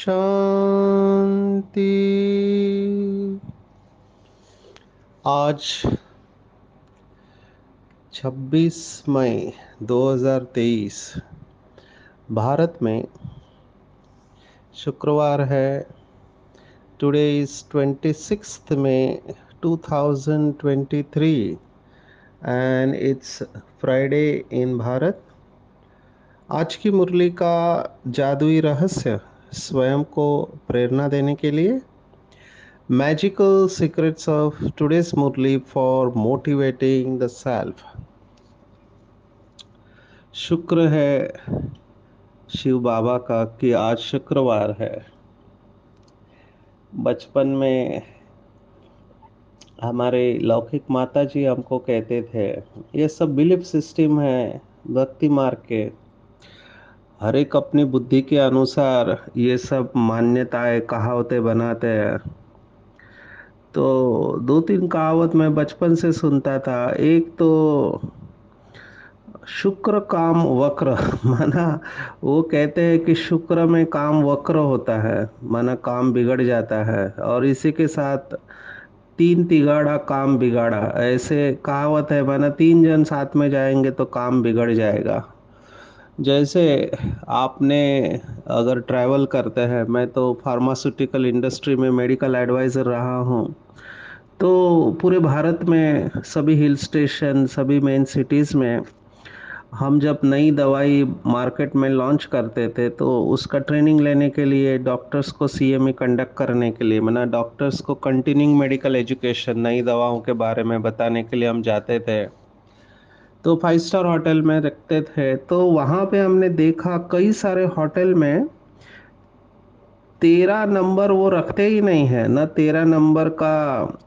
शांति। आज 26 मई 2023 भारत में शुक्रवार है। Today is 26th May 2023 and it's Friday in Bharat. आज की मुरली का जादुई रहस्य स्वयं को प्रेरणा देने के लिए magical secrets of today's Murli for motivating the self. शुक्र है शिव बाबा का कि आज शुक्रवार है। बचपन में हमारे लौकिक माता जी हमको कहते थे ये सब बिलीफ सिस्टम है भक्ति मार्ग के। हर एक अपनी बुद्धि के अनुसार ये सब मान्यताएं कहावतें बनाते हैं। तो दो तीन कहावत मैं बचपन से सुनता था। एक तो शुक्र काम वक्र माना वो कहते हैं कि शुक्र में काम वक्र होता है, माना काम बिगड़ जाता है। और इसी के साथ तीन तिगाड़ा काम बिगाड़ा, ऐसे कहावत है, माना तीन जन साथ में जाएंगे तो काम बिगड़ जाएगा। जैसे आपने अगर ट्रैवल करते हैं, मैं तो फार्मास्यूटिकल इंडस्ट्री में मेडिकल एडवाइज़र रहा हूँ। तो पूरे भारत में सभी हिल स्टेशन, सभी मेन सिटीज़ में हम जब नई दवाई मार्केट में लॉन्च करते थे तो उसका ट्रेनिंग लेने के लिए डॉक्टर्स को सीएमई कंडक्ट करने के लिए, माना डॉक्टर्स को कंटिन्यूइंग मेडिकल एजुकेशन नई दवाओं के बारे में बताने के लिए हम जाते थे। तो 5 स्टार होटल में रखते थे, तो वहाँ पे हमने देखा कई सारे होटल में 13 नंबर वो रखते ही नहीं है ना। 13 नंबर का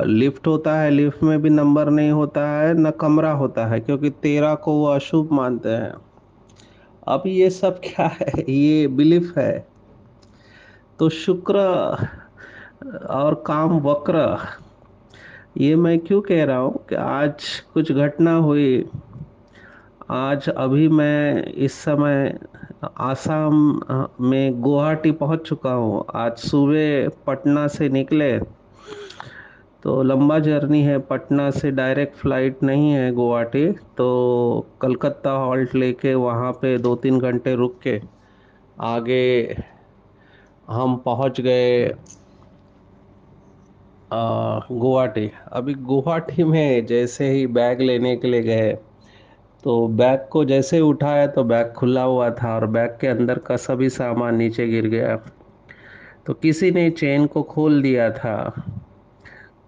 लिफ्ट होता है, लिफ्ट में भी नंबर नहीं होता है, न कमरा होता है, क्योंकि 13 को वो अशुभ मानते हैं। अब ये सब क्या है? ये बिलीफ है। तो शुक्र और काम वक्र, ये मैं क्यों कह रहा हूँ कि आज कुछ घटना हुई। आज अभी मैं इस समय आसाम में गुवाहाटी पहुंच चुका हूँ। आज सुबह पटना से निकले, तो लंबा जर्नी है। पटना से डायरेक्ट फ्लाइट नहीं है गुवाहाटी, तो कलकत्ता हॉल्ट लेके वहाँ पे 2-3 घंटे रुक के आगे हम पहुंच गए गुवाहाटी। अभी गुवाहाटी में जैसे ही बैग लेने के लिए गए, तो बैग को जैसे ही उठाया तो बैग खुला हुआ था और बैग के अंदर का सभी सामान नीचे गिर गया। तो किसी ने चेन को खोल दिया था।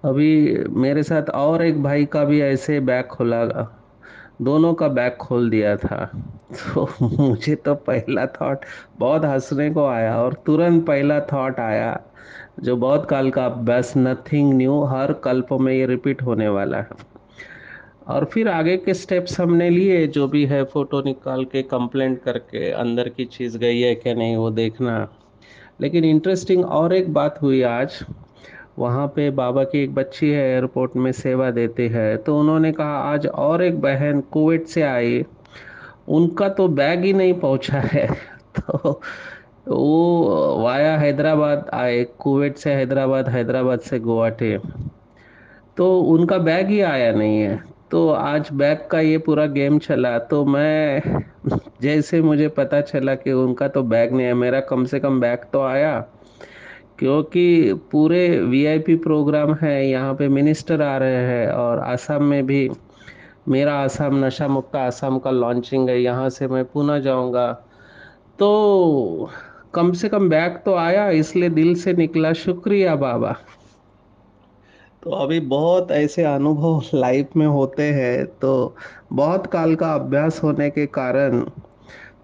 अभी मेरे साथ और एक भाई का भी ऐसे बैग खुला, दोनों का बैग खोल दिया था। तो मुझे तो पहला थॉट बहुत हंसने को आया, और तुरंत पहला थॉट आया जो बहुत काल का अभ्यास, नथिंग न्यू, हर कल्प में ये रिपीट होने वाला है। और फिर आगे के स्टेप्स हमने लिए, जो भी है फोटो निकाल के कंप्लेंट करके अंदर की चीज़ गई है कि नहीं वो देखना। लेकिन इंटरेस्टिंग और एक बात हुई आज। वहाँ पे बाबा की एक बच्ची है, एयरपोर्ट में सेवा देती है, तो उन्होंने कहा आज और एक बहन कुवैत से आई, उनका तो बैग ही नहीं पहुँचा है। तो वो वाया हैदराबाद आए, कुवैत से हैदराबाद, हैदराबाद से गुवाहाटी, तो उनका बैग ही आया नहीं है। तो आज बैग का ये पूरा गेम चला, तो मैं जैसे मुझे पता चला कि उनका तो बैग नहीं है, मेरा कम से कम बैग तो आया। क्योंकि पूरे वीआईपी प्रोग्राम है, यहाँ पे मिनिस्टर आ रहे हैं, और आसाम में भी मेरा आसाम नशा मुक्त आसाम का लॉन्चिंग है, यहाँ से मैं पुणे जाऊँगा। तो कम से कम बैग तो आया, इसलिए दिल से निकला शुक्रिया बाबा। तो अभी बहुत ऐसे अनुभव लाइफ में होते हैं, तो बहुत काल का अभ्यास होने के कारण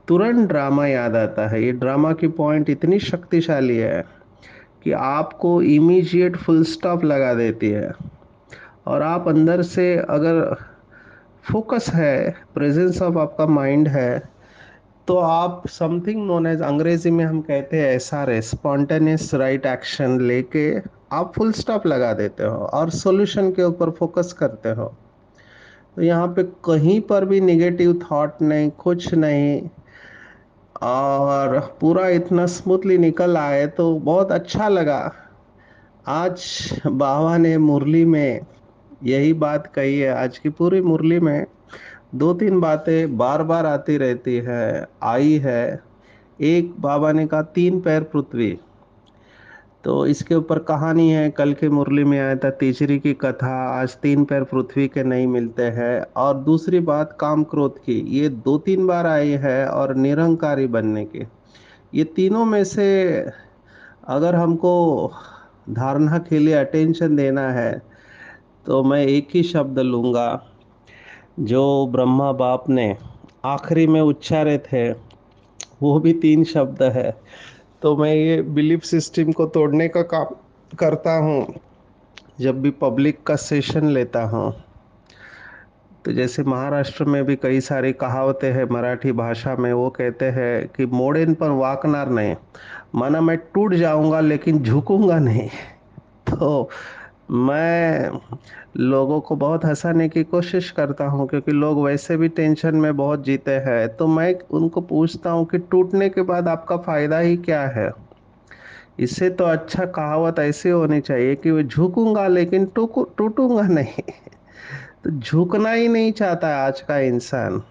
तुरंत ड्रामा याद आता है। ये ड्रामा की पॉइंट इतनी शक्तिशाली है। कि आपको इमीडिएट फुल स्टॉप लगा देती है। और आप अंदर से अगर फोकस है, प्रेजेंस ऑफ आपका माइंड है, तो आप समथिंग नोन एज, अंग्रेजी में हम कहते हैं SRS, स्पॉन्टेनियस राइट एक्शन लेके आप फुल स्टॉप लगा देते हो और सॉल्यूशन के ऊपर फोकस करते हो। तो यहाँ पे कहीं पर भी निगेटिव थॉट नहीं, कुछ नहीं, और पूरा इतना स्मूथली निकल आए तो बहुत अच्छा लगा। आज बाबा ने मुरली में यही बात कही है। आज की पूरी मुरली में दो तीन बातें बार बार आती रहती है, आई है। एक, बाबा ने कहा 3 पैर पृथ्वी, तो इसके ऊपर कहानी है, कल के मुरली में आया था तीसरी की कथा। आज 3 पैर पृथ्वी के नहीं मिलते हैं। और दूसरी बात काम क्रोध की, ये 2-3 बार आई है, और निरंकारी बनने की। ये तीनों में से अगर हमको धारणा के लिए अटेंशन देना है तो मैं एक ही शब्द लूँगा जो ब्रह्मा बाप ने आखिरी में उच्चारे थे, वो भी 3 शब्द है। तो मैं ये बिलीफ सिस्टम को तोड़ने का काम करता हूँ जब भी पब्लिक का सेशन लेता हूँ। तो जैसे महाराष्ट्र में भी कई सारी कहावतें हैं मराठी भाषा में, वो कहते हैं कि मोड़ेन पर वाकनार नहीं, माना मैं टूट जाऊंगा लेकिन झुकूंगा नहीं। तो मैं लोगों को बहुत हंसाने की कोशिश करता हूँ, क्योंकि लोग वैसे भी टेंशन में बहुत जीते हैं। तो मैं उनको पूछता हूँ कि टूटने के बाद आपका फायदा ही क्या है। इससे तो अच्छा कहावत ऐसी होनी चाहिए कि वो झुकूंगा लेकिन टूटूंगा नहीं। तो झुकना ही नहीं चाहता है आज का इंसान।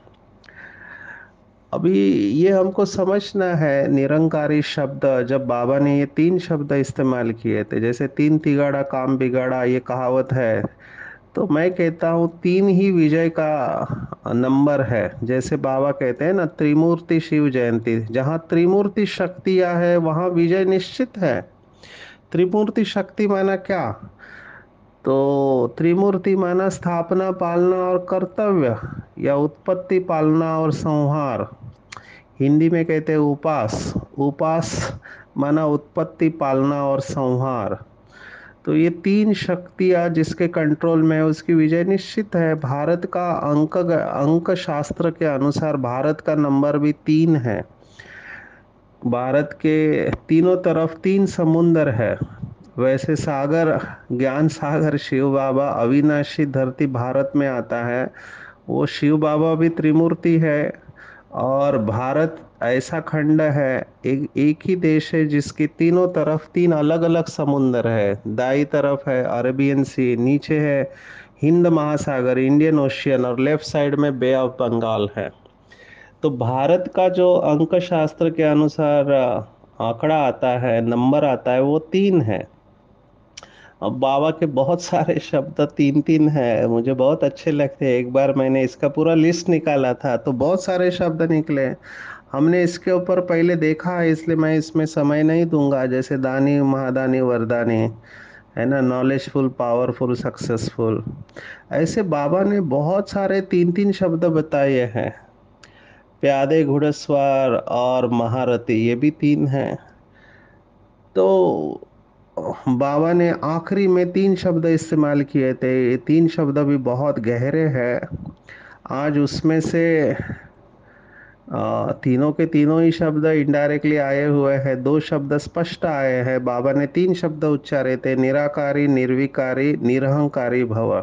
अभी ये हमको समझना है, निरंकारी शब्द, जब बाबा ने ये 3 शब्द इस्तेमाल किए थे, जैसे 3 तिगाड़ा काम बिगाड़ा, ये कहावत है। तो मैं कहता हूँ 3 ही विजय का नंबर है। जैसे बाबा कहते हैं ना, त्रिमूर्ति शिव जयंती, जहाँ त्रिमूर्ति शक्तियाँ है वहाँ विजय निश्चित है। त्रिमूर्ति शक्ति माना क्या? तो त्रिमूर्ति माना स्थापना, पालना और कर्तव्य, या उत्पत्ति, पालना और संहार। हिंदी में कहते हैं उपास। उपास माना उत्पत्ति, पालना और संहार। तो ये 3 शक्तियाँ जिसके कंट्रोल में है उसकी विजय निश्चित है। भारत का अंक शास्त्र के अनुसार भारत का नंबर भी 3 है। भारत के तीनों तरफ 3 समुंदर है। वैसे सागर, ज्ञान सागर शिव बाबा, अविनाशी धरती भारत में आता है, वो शिव बाबा भी त्रिमूर्ति है। और भारत ऐसा खंड है, एक ही देश है जिसकी तीनों तरफ 3 अलग अलग समुंदर है। दाई तरफ है अरेबियन सी, नीचे है हिंद महासागर, इंडियन ओशियन, और लेफ्ट साइड में बे ऑफ बंगाल है। तो भारत का जो अंक शास्त्र के अनुसार आंकड़ा आता है, नंबर आता है, वो 3 है। अब बाबा के बहुत सारे शब्द 3-3 है, मुझे बहुत अच्छे लगते हैं। एक बार मैंने इसका पूरा लिस्ट निकाला था तो बहुत सारे शब्द निकले। हमने इसके ऊपर पहले देखा है, इसलिए मैं इसमें समय नहीं दूंगा। जैसे दानी, महादानी, वरदानी, है ना, नॉलेजफुल, पावरफुल, सक्सेसफुल, ऐसे बाबा ने बहुत सारे 3-3 शब्द बताए हैं। प्यादे, घुड़सवार और महारथी, ये भी 3 हैं। तो बाबा ने आखिरी में 3 शब्द इस्तेमाल किए थे। ये 3 शब्द भी बहुत गहरे हैं। आज उसमें से तीनों के तीनों ही शब्द इनडायरेक्टली आए हुए हैं। 2 शब्द स्पष्ट आए हैं। बाबा ने 3 शब्द उच्चारे थे, निराकारी, निर्विकारी, निरहंकारी भव।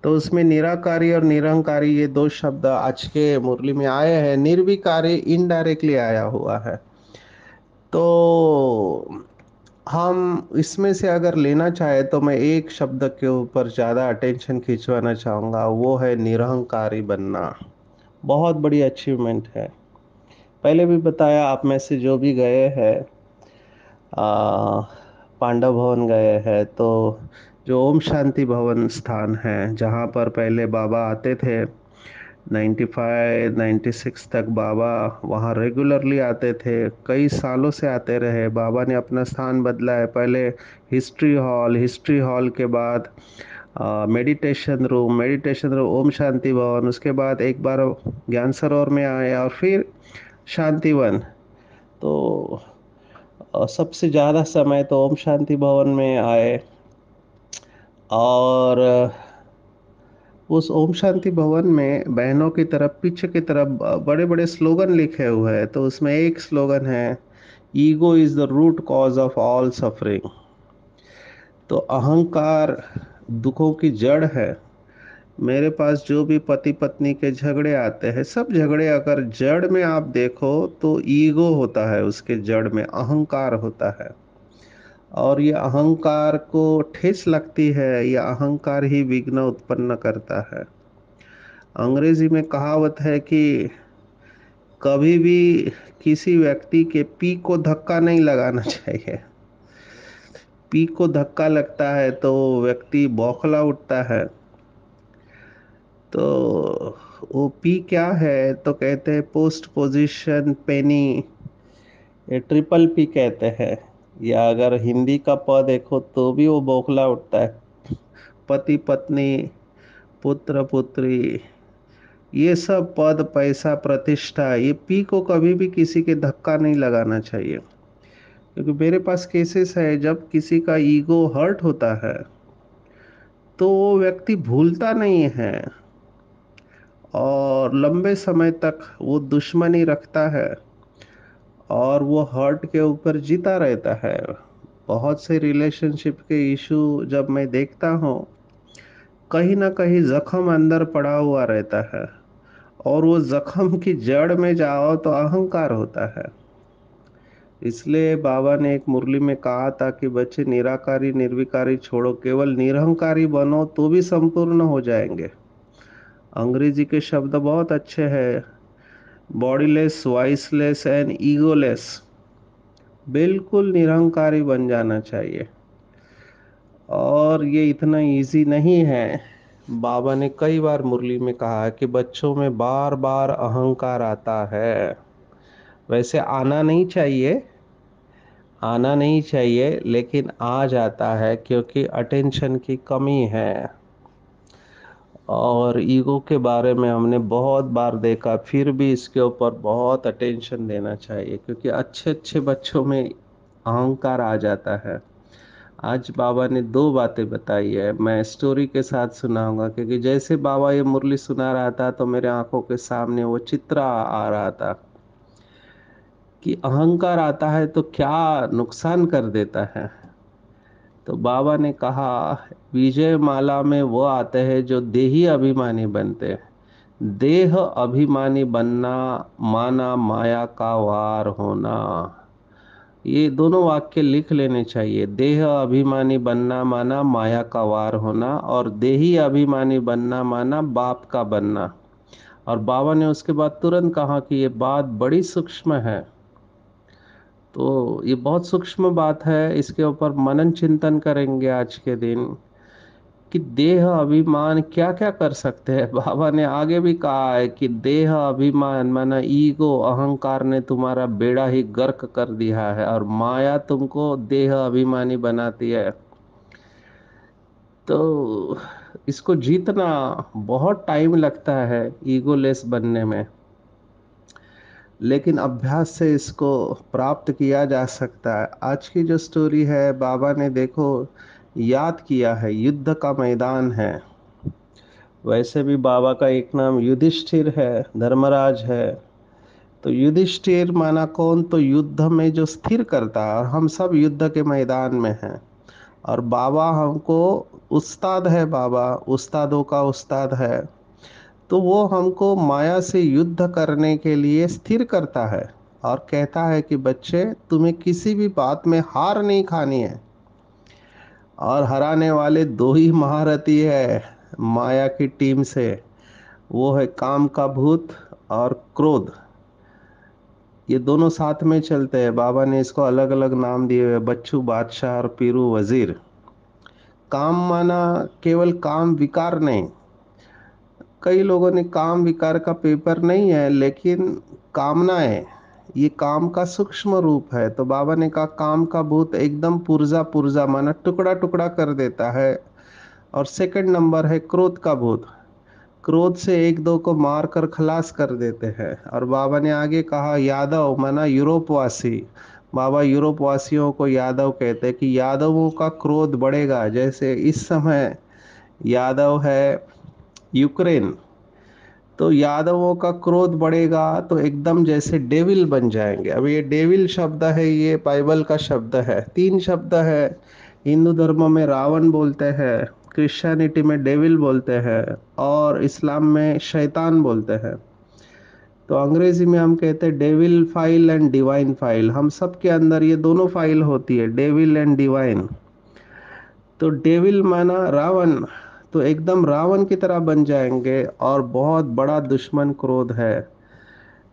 तो उसमें निराकारी और निरहंकारी, ये 2 शब्द आज के मुरली में आए हैं। निर्विकारी इनडायरेक्टली आया हुआ है। तो हम इसमें से अगर लेना चाहे तो मैं एक शब्द के ऊपर ज़्यादा अटेंशन खिंचवाना चाहूँगा, वो है निरहंकारी बनना। बहुत बड़ी अचीवमेंट है। पहले भी बताया, आप में से जो भी गए हैं आ, पांडव भवन गए हैं, तो जो ओम शांति भवन स्थान है जहाँ पर पहले बाबा आते थे, 95-96 तक बाबा वहाँ रेगुलरली आते थे, कई सालों से आते रहे। बाबा ने अपना स्थान बदला है। पहले हिस्ट्री हॉल के बाद मेडिटेशन रूम ओम शांति भवन, उसके बाद एक बार ज्ञान सरोवर में आए और फिर शांतिवन। तो और सबसे ज़्यादा समय तो ओम शांति भवन में आए। और उस ओम शांति भवन में बहनों की तरफ पीछे की तरफ बड़े बड़े स्लोगन लिखे हुए हैं। तो उसमें एक स्लोगन है, ego is the root cause of all suffering. तो अहंकार दुखों की जड़ है। मेरे पास जो भी पति पत्नी के झगड़े आते हैं, सब झगड़े अगर जड़ में आप देखो तो ईगो होता है, उसके जड़ में अहंकार होता है। और ये अहंकार को ठेस लगती है, या अहंकार ही विघ्न उत्पन्न करता है। अंग्रेजी में कहावत है कि कभी भी किसी व्यक्ति के पी को धक्का नहीं लगाना चाहिए। पी को धक्का लगता है तो व्यक्ति बौखला उठता है। तो वो पी क्या है, तो कहते हैं पोस्ट पोजीशन पेनी, ये ट्रिपल पी कहते हैं। या अगर हिंदी का पद देखो तो भी वो बौखला उठता है। पति पत्नी, पुत्र पुत्री, ये सब पद पैसा प्रतिष्ठा, ये पी को कभी भी किसी के धक्का नहीं लगाना चाहिए। क्योंकि मेरे पास केसेस है जब किसी का ईगो हर्ट होता है तो वो व्यक्ति भूलता नहीं है, और लंबे समय तक वो दुश्मनी रखता है, और वो हर्ट के ऊपर जीता रहता है। बहुत से रिलेशनशिप के इशू जब मैं देखता हूँ, कहीं ना कहीं जख्म अंदर पड़ा हुआ रहता है, और वो जख्म की जड़ में जाओ तो अहंकार होता है। इसलिए बाबा ने एक मुरली में कहा था कि बच्चे निराकारी निर्विकारी छोड़ो, केवल निरहंकारी बनो तो भी संपूर्ण हो जाएंगे। अंग्रेजी के शब्द बहुत अच्छे हैं, बॉडीलेस, वॉइसलेस एंड ईगोलेस। बिल्कुल निरहंकारी बन जाना चाहिए। और ये इतना इजी नहीं है। बाबा ने कई बार मुरली में कहा कि बच्चों में बार बार अहंकार आता है। वैसे आना नहीं चाहिए, आना नहीं चाहिए, लेकिन आ जाता है क्योंकि अटेंशन की कमी है। और ईगो के बारे में हमने बहुत बार देखा, फिर भी इसके ऊपर बहुत अटेंशन देना चाहिए, क्योंकि अच्छे अच्छे बच्चों में अहंकार आ जाता है। आज बाबा ने दो बातें बताई है, मैं स्टोरी के साथ सुनाऊंगा। क्योंकि जैसे बाबा ये मुरली सुना रहा था तो मेरे आंखों के सामने वो चित्र आ रहा था कि अहंकार आता है तो क्या नुकसान कर देता है। तो बाबा ने कहा, विजय माला में वो आते हैं जो देही अभिमानी बनते हैं। देह अभिमानी बनना माना माया का वार होना। ये दोनों वाक्य लिख लेने चाहिए। देह अभिमानी बनना माना माया का वार होना, और देही अभिमानी बनना माना बाप का बनना। और बाबा ने उसके बाद तुरंत कहा कि ये बात बड़ी सूक्ष्म है। तो ये बहुत सूक्ष्म बात है, इसके ऊपर मनन चिंतन करेंगे आज के दिन कि देह अभिमान क्या क्या कर सकते हैं। बाबा ने आगे भी कहा है कि देह अभिमान माना ईगो, अहंकार ने तुम्हारा बेड़ा ही गर्क कर दिया है, और माया तुमको देह अभिमानी बनाती है। तो इसको जीतना बहुत टाइम लगता है, ईगोलेस बनने में। लेकिन अभ्यास से इसको प्राप्त किया जा सकता है। आज की जो स्टोरी है, बाबा ने देखो याद किया है, युद्ध का मैदान है। वैसे भी बाबा का एक नाम युधिष्ठिर है, धर्मराज है। तो युधिष्ठिर माना कौन, तो युद्ध में जो स्थिर करता है, और हम सब युद्ध के मैदान में हैं। और बाबा हमको उस्ताद है, बाबा उस्तादों का उस्ताद है। तो वो हमको माया से युद्ध करने के लिए स्थिर करता है, और कहता है कि बच्चे तुम्हें किसी भी बात में हार नहीं खानी है। और हराने वाले दो ही महारथी है माया की टीम से, वो है काम का भूत और क्रोध। ये दोनों साथ में चलते हैं। बाबा ने इसको अलग अलग नाम दिए हुए, बच्चू बादशाह और पीरू वजीर। काम माना केवल काम विकार नहीं। कई लोगों ने काम विकार का पेपर नहीं है, लेकिन कामनाएं, ये काम का सूक्ष्म रूप है। तो बाबा ने कहा काम का भूत एकदम पुर्जा पुर्जा माना टुकड़ा टुकड़ा कर देता है। और सेकंड नंबर है क्रोध का भूत। क्रोध से एक दो को मार कर खलास कर देते हैं। और बाबा ने आगे कहा यादव माना यूरोपवासी, बाबा यूरोप वासियों को यादव कहते हैं कि यादवों का क्रोध बढ़ेगा। जैसे इस समय यादव है यूक्रेन, तो यादवों का क्रोध बढ़ेगा तो एकदम जैसे डेविल बन जाएंगे। अब ये डेविल शब्द है, ये बाइबल का शब्द है, तीन शब्द है। हिंदू धर्म में रावण बोलते हैं, क्रिश्चियनिटी में डेविल बोलते हैं, और इस्लाम में शैतान बोलते हैं। तो अंग्रेजी में हम कहते हैं devil file and divine file. हम सब के अंदर ये दोनों फाइल होती है, डेविल एंड डिवाइन। तो डेविल माना रावण, तो एकदम रावण की तरह बन जाएंगे, और बहुत बड़ा दुश्मन क्रोध है।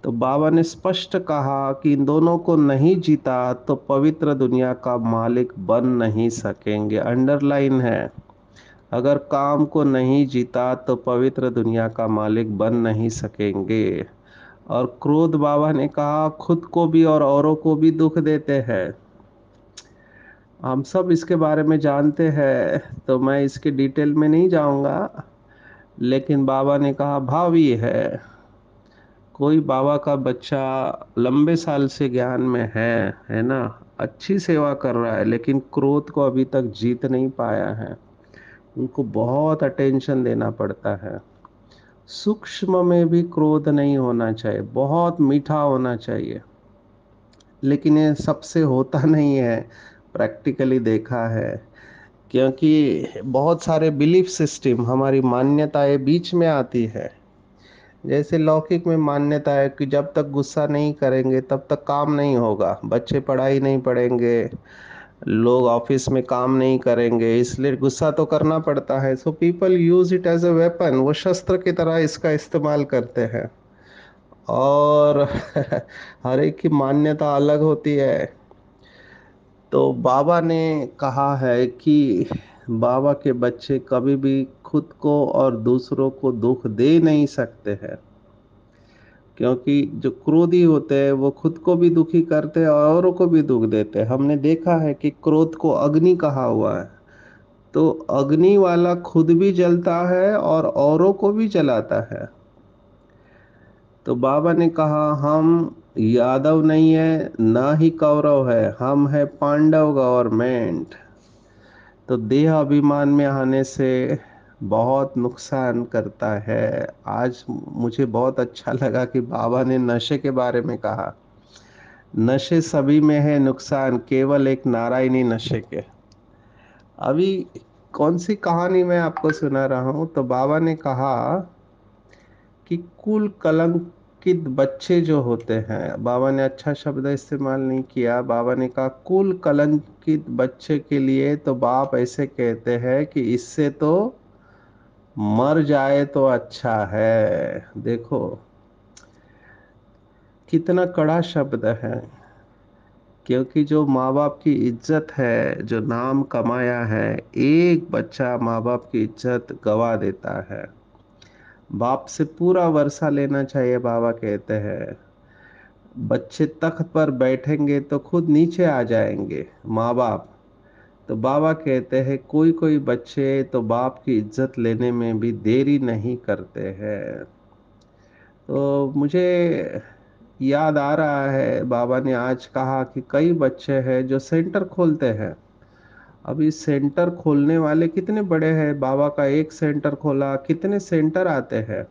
तो बाबा ने स्पष्ट कहा कि इन दोनों को नहीं जीता तो पवित्र दुनिया का मालिक बन नहीं सकेंगे। अंडरलाइन है, अगर काम को नहीं जीता तो पवित्र दुनिया का मालिक बन नहीं सकेंगे। और क्रोध, बाबा ने कहा, खुद को भी और औरों को भी दुख देते हैं। हम सब इसके बारे में जानते हैं, तो मैं इसके डिटेल में नहीं जाऊंगा। लेकिन बाबा ने कहा भावी है। कोई बाबा का बच्चा लंबे साल से ज्ञान में है ना, अच्छी सेवा कर रहा है, लेकिन क्रोध को अभी तक जीत नहीं पाया है। उनको बहुत अटेंशन देना पड़ता है। सूक्ष्म में भी क्रोध नहीं होना चाहिए, बहुत मीठा होना चाहिए, लेकिन ये सबसे होता नहीं है। प्रैक्टिकली देखा है, क्योंकि बहुत सारे बिलीफ सिस्टम, हमारी मान्यताएं बीच में आती है। जैसे लौकिक में मान्यता है कि जब तक गुस्सा नहीं करेंगे तब तक काम नहीं होगा, बच्चे पढ़ाई नहीं पढ़ेंगे, लोग ऑफिस में काम नहीं करेंगे, इसलिए गुस्सा तो करना पड़ता है। So people use it as a weapon, वो शस्त्र की तरह इसका इस्तेमाल करते हैं। और हर एक की मान्यता अलग होती है। तो बाबा ने कहा है कि बाबा के बच्चे कभी भी खुद को और दूसरों को दुख दे नहीं सकते हैं, क्योंकि जो क्रोधी होते हैं वो खुद को भी दुखी करते हैं और औरों को भी दुख देते हैं। हमने देखा है कि क्रोध को अग्नि कहा हुआ है, तो अग्नि वाला खुद भी जलता है और औरों को भी जलाता है। तो बाबा ने कहा हम यादव नहीं है, ना ही कौरव है, हम है पांडव गवर्नमेंट। तो देह अभिमान में आने से बहुत नुकसान करता है। आज मुझे बहुत अच्छा लगा कि बाबा ने नशे के बारे में कहा। नशे सभी में है नुकसान, केवल एक नारायणी नशे के। अभी कौन सी कहानी मैं आपको सुना रहा हूं, तो बाबा ने कहा कि कुल कलंकित बच्चे जो होते हैं, बाबा ने अच्छा शब्द इस्तेमाल नहीं किया, बाबा ने कहा कुल कलंकित बच्चे के लिए तो बाप ऐसे कहते हैं कि इससे तो मर जाए तो अच्छा है। देखो कितना कड़ा शब्द है, क्योंकि जो माँ बाप की इज्जत है, जो नाम कमाया है, एक बच्चा माँ बाप की इज्जत गवा देता है। बाप से पूरा वर्षा लेना चाहिए, बाबा कहते हैं। बच्चे तख्त पर बैठेंगे तो खुद नीचे आ जाएंगे माँ बाप। तो बाबा कहते हैं कोई कोई बच्चे तो बाप की इज्जत लेने में भी देरी नहीं करते हैं। तो मुझे याद आ रहा है, बाबा ने आज कहा कि कई बच्चे हैं जो सेंटर खोलते हैं। अब इस सेंटर खोलने वाले कितने बड़े हैं, बाबा का एक सेंटर खोला, कितने सेंटर आते हैं।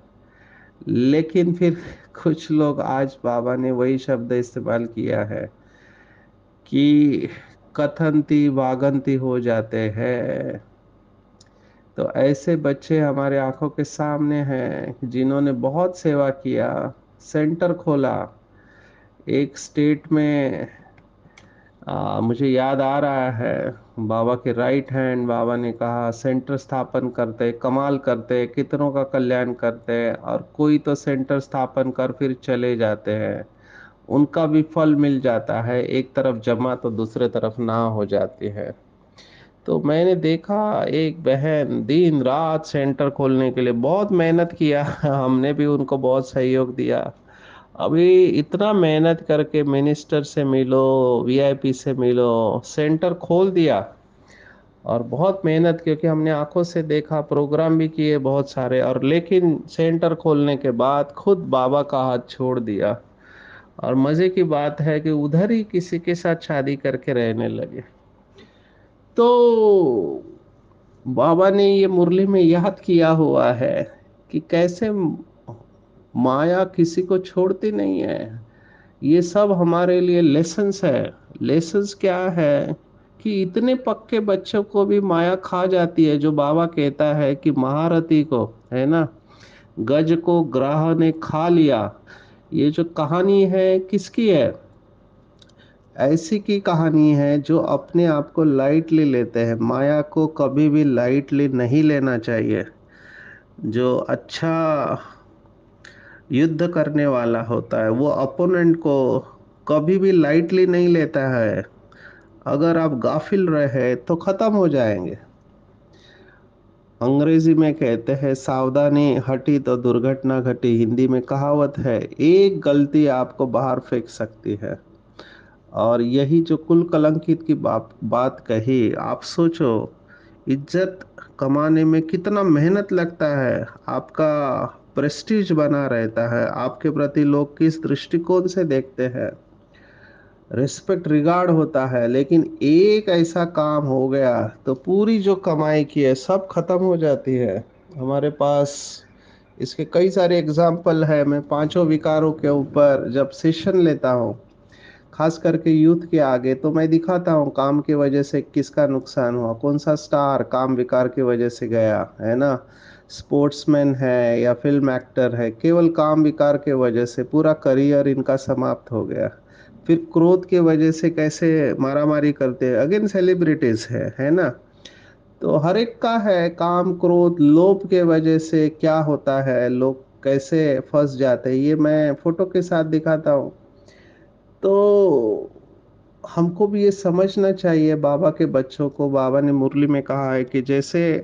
लेकिन फिर कुछ लोग, आज बाबा ने वही शब्द इस्तेमाल किया है कि कथनती वागंती हो जाते हैं। तो ऐसे बच्चे हमारे आंखों के सामने हैं जिन्होंने बहुत सेवा किया, सेंटर खोला एक स्टेट में। मुझे याद आ रहा है, बाबा के राइट हैंड, बाबा ने कहा सेंटर स्थापन करते, कमाल करते, कितनों का कल्याण करते, और कोई तो सेंटर स्थापन कर फिर चले जाते हैं, उनका भी फल मिल जाता है। एक तरफ जमा तो दूसरे तरफ ना हो जाती है। तो मैंने देखा एक बहन दिन रात सेंटर खोलने के लिए बहुत मेहनत किया, हमने भी उनको बहुत सहयोग दिया। अभी इतना मेहनत करके मिनिस्टर से मिलो, वीआईपी से मिलो, सेंटर खोल दिया। और बहुत मेहनत, क्योंकि हमने आंखों से देखा, प्रोग्राम भी किए बहुत सारे, और लेकिन सेंटर खोलने के बाद खुद बाबा का हाथ छोड़ दिया। और मजे की बात है कि उधर ही किसी के साथ शादी करके रहने लगे। तो बाबा ने ये मुरली में याद किया हुआ है कि कैसे माया किसी को छोड़ती नहीं है। ये सब हमारे लिए लेसन्स है। लेसन्स क्या है कि इतने पक्के बच्चों को भी माया खा जाती है, जो बाबा कहता है कि महारथी को, है ना, गज को ग्राह ने खा लिया। ये जो कहानी है किसकी है? ऐसी की कहानी है जो अपने आप को लाइटली लेते हैं। माया को कभी भी लाइटली नहीं लेना चाहिए। जो अच्छा युद्ध करने वाला होता है वो अपोनेंट को कभी भी लाइटली नहीं लेता है। अगर आप गाफिल रहे तो खत्म हो जाएंगे। अंग्रेजी में कहते हैं सावधानी हटी तो दुर्घटना घटी। हिंदी में कहावत है, एक गलती आपको बाहर फेंक सकती है। और यही जो कुल कलंकित की बात कही, आप सोचो इज्जत कमाने में कितना मेहनत लगता है। आपका प्रेस्टीज बना रहता है, आपके प्रति लोग किस दृष्टिकोण से देखते हैं, रिस्पेक्ट रिगार्ड होता है। लेकिन एक ऐसा काम हो गया तो पूरी जो कमाई की है सब खत्म हो जाती है। हमारे पास इसके कई सारे एग्जाम्पल है। मैं पांचों विकारों के ऊपर जब सेशन लेता हूँ, खास करके यूथ के आगे, तो मैं दिखाता हूँ काम की वजह से किसका नुकसान हुआ। कौन सा स्टार काम विकार की वजह से गया, है ना। स्पोर्ट्समैन है या फिल्म एक्टर है, केवल काम विकार के वजह से पूरा करियर इनका समाप्त हो गया। फिर क्रोध के वजह से कैसे मारामारी करते हैं, अगेन सेलिब्रिटीज है ना। तो हर एक का है काम क्रोध लोभ के वजह से क्या होता है, लोग कैसे फंस जाते हैं, ये मैं फोटो के साथ दिखाता हूँ। तो हमको भी ये समझना चाहिए बाबा के बच्चों को। बाबा ने मुरली में कहा है कि जैसे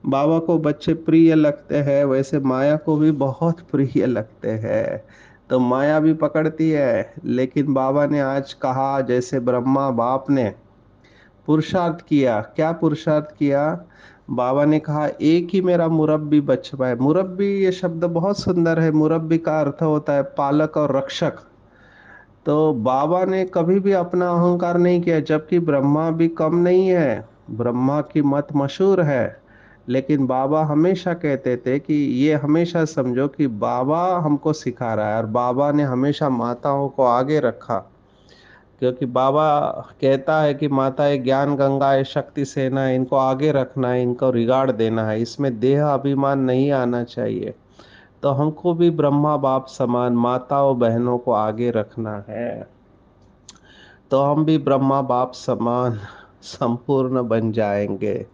बाबा को बच्चे प्रिय लगते हैं वैसे माया को भी बहुत प्रिय लगते हैं। तो माया भी पकड़ती है। लेकिन बाबा ने आज कहा जैसे ब्रह्मा बाप ने पुरुषार्थ किया। क्या पुरुषार्थ किया? बाबा ने कहा एक ही मेरा मुरब्बी बच पाए। मुरब्बी ये शब्द बहुत सुंदर है। मुरब्बी का अर्थ होता है पालक और रक्षक। तो बाबा ने कभी भी अपना अहंकार नहीं किया, जबकि ब्रह्मा भी कम नहीं है। ब्रह्मा की मत मशहूर है। लेकिन बाबा हमेशा कहते थे कि ये हमेशा समझो कि बाबा हमको सिखा रहा है, और बाबा ने हमेशा माताओं को आगे रखा। क्योंकि बाबा कहता है कि माताएं ज्ञान गंगा है, शक्ति सेना है, इनको आगे रखना है, इनको रिगार्ड देना है, इसमें देह अभिमान नहीं आना चाहिए। तो हमको भी ब्रह्मा बाप समान माताओं बहनों को आगे रखना है। तो हम भी ब्रह्मा बाप समान संपूर्ण बन जाएंगे।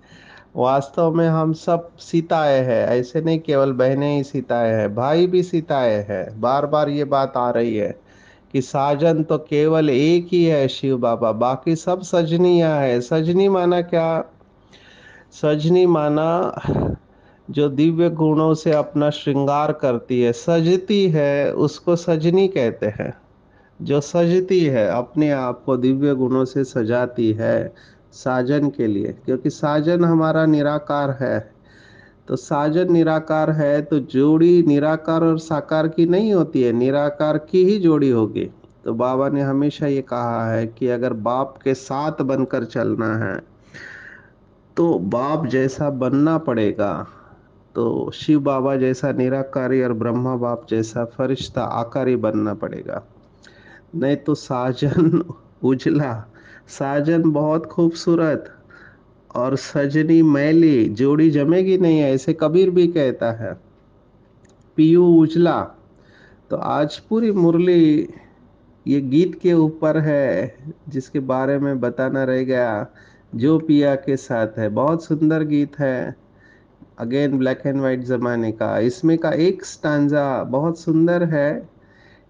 वास्तव में हम सब सीताएं हैं। ऐसे नहीं केवल बहनें ही सीताएं हैं, भाई भी सीताएं हैं। बार बार ये बात आ रही है कि साजन तो केवल एक ही है, शिव बाबा, बाकी सब सजनियां है। सजनी माना क्या? सजनी माना जो दिव्य गुणों से अपना श्रृंगार करती है, सजती है, उसको सजनी कहते हैं। जो सजती है, अपने आप को दिव्य गुणों से सजाती है साजन के लिए। क्योंकि साजन हमारा निराकार है। तो साजन निराकार है तो जोड़ी निराकार और साकार की नहीं होती है, निराकार की ही जोड़ी होगी। तो बाबा ने हमेशा ये कहा है कि अगर बाप के साथ बनकर चलना है तो बाप जैसा बनना पड़ेगा। तो शिव बाबा जैसा निराकारी और ब्रह्मा बाप जैसा फरिश्ता आकारी बनना पड़ेगा। नहीं तो साजन उजला, साजन बहुत खूबसूरत और सजनी मैली, जोड़ी जमेगी नहीं, ऐसे कबीर भी कहता है। पीयू उजला। तो आज पूरी मुरली ये गीत के ऊपर है, जिसके बारे में बताना रह गया। जो पिया के साथ है, बहुत सुंदर गीत है। अगेन ब्लैक एंड व्हाइट जमाने का। इसमें का एक स्टांजा बहुत सुंदर है।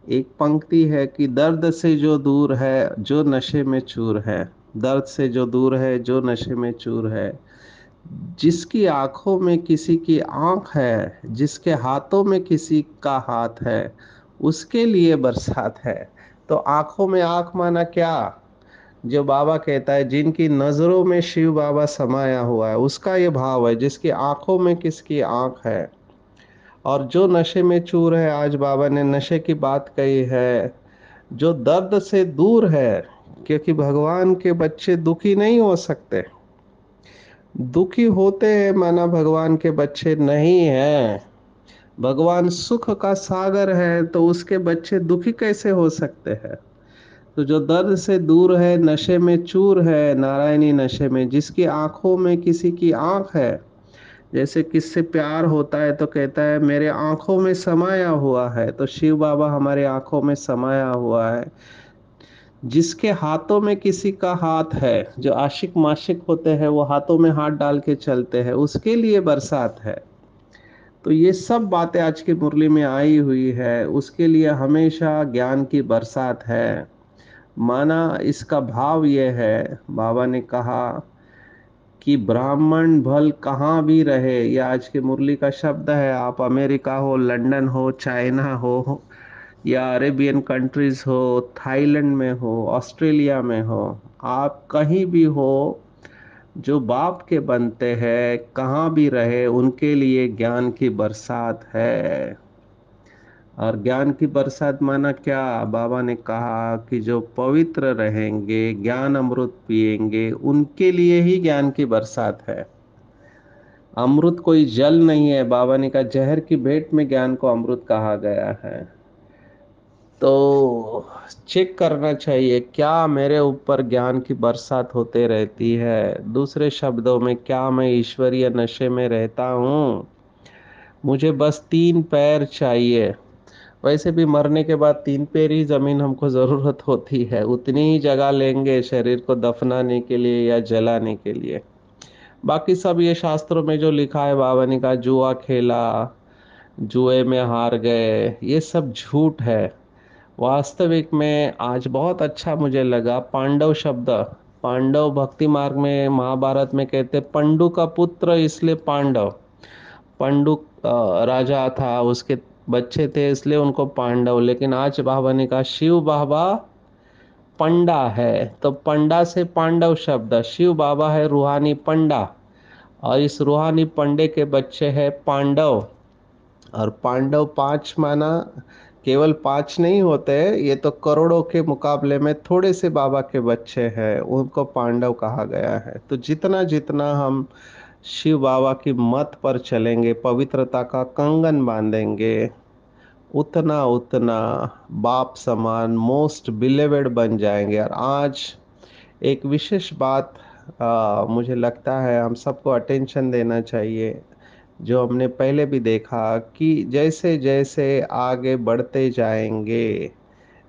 एक पंक्ति है कि दर्द से जो दूर है जो नशे में चूर है। दर्द से जो दूर है जो नशे में चूर है। जिसकी आंखों में किसी की आंख है, जिसके हाथों में किसी का हाथ है, उसके लिए बरसात है। तो आंखों में आंख माना क्या? जो बाबा कहता है जिनकी नजरों में शिव बाबा समाया हुआ है, उसका ये भाव है, जिसकी आंखों में किसकी आंख है। और जो नशे में चूर है, आज बाबा ने नशे की बात कही है। जो दर्द से दूर है, क्योंकि भगवान के बच्चे दुखी नहीं हो सकते। दुखी होते हैं माना भगवान के बच्चे नहीं हैं। भगवान सुख का सागर है तो उसके बच्चे दुखी कैसे हो सकते हैं। तो जो दर्द से दूर है, नशे में चूर है, नारायणी नशे में, जिसकी आंखों में किसी की आंख है, जैसे किससे प्यार होता है तो कहता है मेरे आंखों में समाया हुआ है, तो शिव बाबा हमारे आंखों में समाया हुआ है। जिसके हाथों में किसी का हाथ है, जो आशिक माशिक होते हैं वो हाथों में हाथ डाल के चलते हैं, उसके लिए बरसात है। तो ये सब बातें आज की मुरली में आई हुई है, उसके लिए हमेशा ज्ञान की बरसात है। माना इसका भाव ये है, बाबा ने कहा कि ब्राह्मण भल कहाँ भी रहे, ये आज की मुरली का शब्द है। आप अमेरिका हो, लंदन हो, चाइना हो, या अरेबियन कंट्रीज हो, थाईलैंड में हो, ऑस्ट्रेलिया में हो, आप कहीं भी हो, जो बाप के बनते हैं कहाँ भी रहे, उनके लिए ज्ञान की बरसात है। और ज्ञान की बरसात माना क्या, बाबा ने कहा कि जो पवित्र रहेंगे, ज्ञान अमृत पिएंगे, उनके लिए ही ज्ञान की बरसात है। अमृत कोई जल नहीं है। बाबा ने कहा जहर की भेंट में ज्ञान को अमृत कहा गया है। तो चेक करना चाहिए, क्या मेरे ऊपर ज्ञान की बरसात होते रहती है। दूसरे शब्दों में, क्या मैं ईश्वरीय नशे में रहता हूँ। मुझे बस 3 पैर चाहिए। वैसे भी मरने के बाद 3 पैर ही जमीन हमको जरूरत होती है, उतनी ही जगह लेंगे शरीर को दफनाने के लिए या जलाने के लिए। बाकी सब ये शास्त्रों में जो लिखा है, बाबा ने कहा जुआ खेला, जुए में हार गए, ये सब झूठ है। वास्तविक में आज बहुत अच्छा मुझे लगा पांडव शब्द। पांडव भक्ति मार्ग में, महाभारत में कहते पंडु का पुत्र इसलिए पांडव। पंडु राजा था, उसके बच्चे थे इसलिए उनको पांडव। लेकिन आज बाबा ने कहा शिव बाबा पंडा है, तो पंडा से पांडव शब्द, शिव बाबा है रूहानी पंडा, और इस रूहानी पंडे के बच्चे हैं पांडव। और पांडव 5 माना केवल 5 नहीं होते, ये तो करोड़ों के मुकाबले में थोड़े से बाबा के बच्चे हैं, उनको पांडव कहा गया है। तो जितना जितना हम शिव बाबा की मत पर चलेंगे, पवित्रता का कंगन बांधेंगे, उतना उतना बाप समान मोस्ट बिलीवेड बन जाएंगे। और आज एक विशेष बात मुझे लगता है हम सबको अटेंशन देना चाहिए, जो हमने पहले भी देखा कि जैसे जैसे आगे बढ़ते जाएंगे,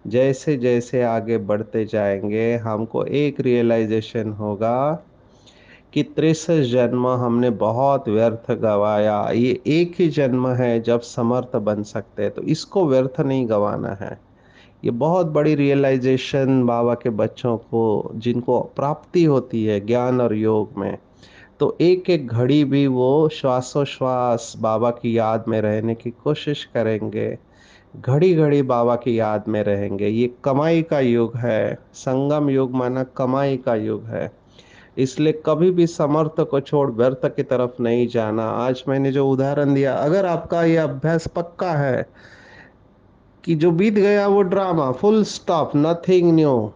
जैसे जैसे आगे बढ़ते जाएंगे, हमको एक रियलाइजेशन होगा कि 63 जन्म हमने बहुत व्यर्थ गवाया। ये एक ही जन्म है जब समर्थ बन सकते हैं, तो इसको व्यर्थ नहीं गवाना है। ये बहुत बड़ी रियलाइजेशन बाबा के बच्चों को, जिनको प्राप्ति होती है ज्ञान और योग में, तो एक एक घड़ी भी वो श्वासोश्वास बाबा की याद में रहने की कोशिश करेंगे, घड़ी घड़ी बाबा की याद में रहेंगे। ये कमाई का युग है, संगम युग माना कमाई का युग है। इसलिए कभी भी समर्थ को छोड़ व्यर्थ की तरफ नहीं जाना। आज मैंने जो उदाहरण दिया, अगर आपका ये अभ्यास पक्का है कि जो बीत गया वो drama, full stop, nothing new,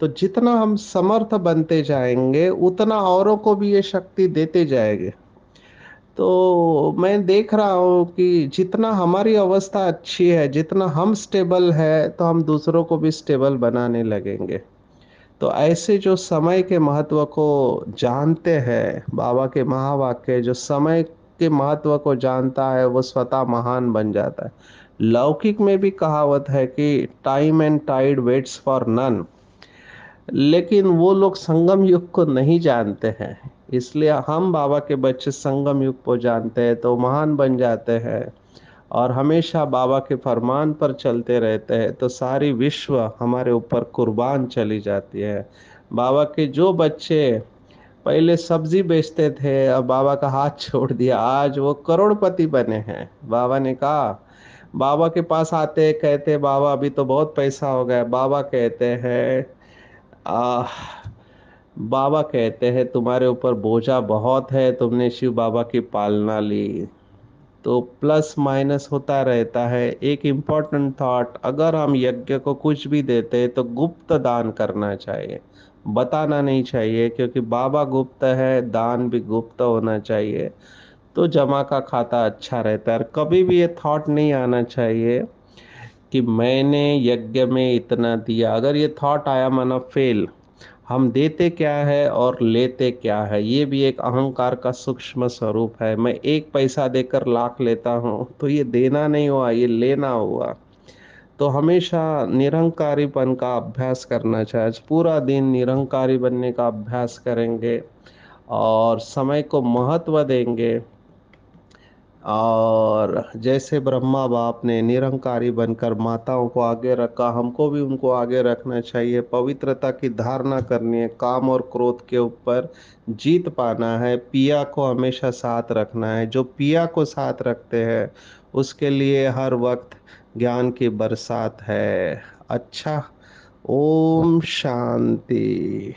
तो जितना हम समर्थ बनते जाएंगे उतना औरों को भी ये शक्ति देते जाएंगे। तो मैं देख रहा हूँ कि जितना हमारी अवस्था अच्छी है, जितना हम स्टेबल है, तो हम दूसरों को भी स्टेबल बनाने लगेंगे। तो ऐसे जो समय के महत्व को जानते हैं, बाबा के महावाक्य, जो समय के महत्व को जानता है वो स्वतः महान बन जाता है। लौकिक में भी कहावत है कि time and tide waits for none, लेकिन वो लोग संगम युग को नहीं जानते हैं। इसलिए हम बाबा के बच्चे संगम युग को जानते हैं तो महान बन जाते हैं, और हमेशा बाबा के फरमान पर चलते रहते हैं तो सारी विश्व हमारे ऊपर कुर्बान चली जाती है। बाबा के जो बच्चे पहले सब्जी बेचते थे, अब बाबा का हाथ छोड़ दिया, आज वो करोड़पति बने हैं। बाबा ने कहा, बाबा के पास आते कहते बाबा अभी तो बहुत पैसा हो गया, बाबा कहते हैं आ बाबा कहते हैं तुम्हारे ऊपर बोझा बहुत है, तुमने शिव बाबा की पालना ली। तो प्लस माइनस होता रहता है। एक इम्पोर्टेंट थॉट, अगर हम यज्ञ को कुछ भी देते हैं तो गुप्त दान करना चाहिए, बताना नहीं चाहिए, क्योंकि बाबा गुप्त है, दान भी गुप्त होना चाहिए। तो जमा का खाता अच्छा रहता है। और कभी भी ये थॉट नहीं आना चाहिए कि मैंने यज्ञ में इतना दिया। अगर ये थॉट आया माना फेल। हम देते क्या है और लेते क्या है, ये भी एक अहंकार का सूक्ष्म स्वरूप है। मैं एक पैसा देकर लाख लेता हूँ तो ये देना नहीं हुआ, ये लेना हुआ। तो हमेशा निरंकारीपन का अभ्यास करना चाहिए। आज पूरा दिन निरंकारी बनने का अभ्यास करेंगे और समय को महत्व देंगे। और जैसे ब्रह्मा बाप ने निरंकारी बनकर माताओं को आगे रखा, हमको भी उनको आगे रखना चाहिए। पवित्रता की धारणा करनी है, काम और क्रोध के ऊपर जीत पाना है। पिया को हमेशा साथ रखना है। जो पिया को साथ रखते हैं उसके लिए हर वक्त ज्ञान की बरसात है। अच्छा, ओम शांति।